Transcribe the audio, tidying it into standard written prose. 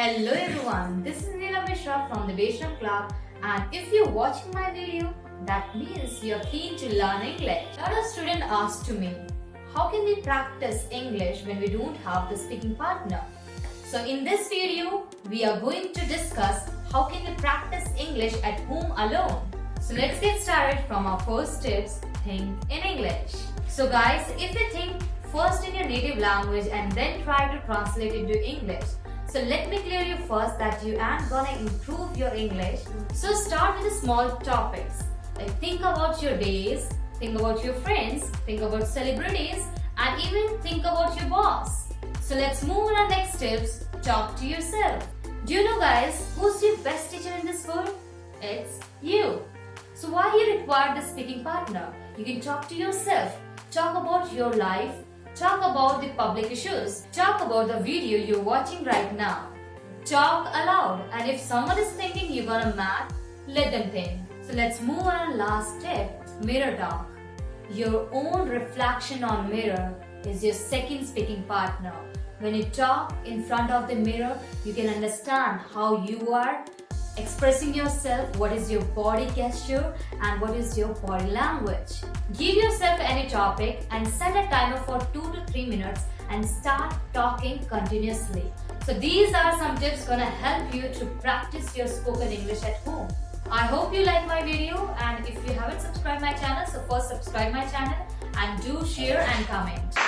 Hello everyone, this is Besharam from the Besharam Club, and if you're watching my video, that means you're keen to learn English. A lot of students ask to me, how can we practice English when we don't have the speaking partner? So in this video, we are going to discuss how can we practice English at home alone. So let's get started from our first tips, think in English. So guys, if you think first in your native language and then try to translate it to English. So let me clear you first that you aren't gonna improve your English. So start with the small topics. Like think about your days, think about your friends, think about celebrities, and even think about your boss. So let's move on our next tips. Talk to yourself. Do you know guys, who's your best teacher in this world? It's you. So why you require the speaking partner? You can talk to yourself. Talk about your life. Talk about the public issues. Talk about the video you're watching right now. Talk aloud. And if someone is thinking you're gonna mad, let them think. So let's move on our last tip, mirror talk. Your own reflection on mirror is your second speaking partner. When you talk in front of the mirror, you can understand how you are expressing yourself, what is your body gesture and what is your body language. Give yourself any topic and set a timer for 2 to 3 minutes and start talking continuously. So these are some tips gonna help you to practice your spoken English at home. I hope you like my video, and if you haven't subscribed my channel, so first subscribe my channel and do share and comment.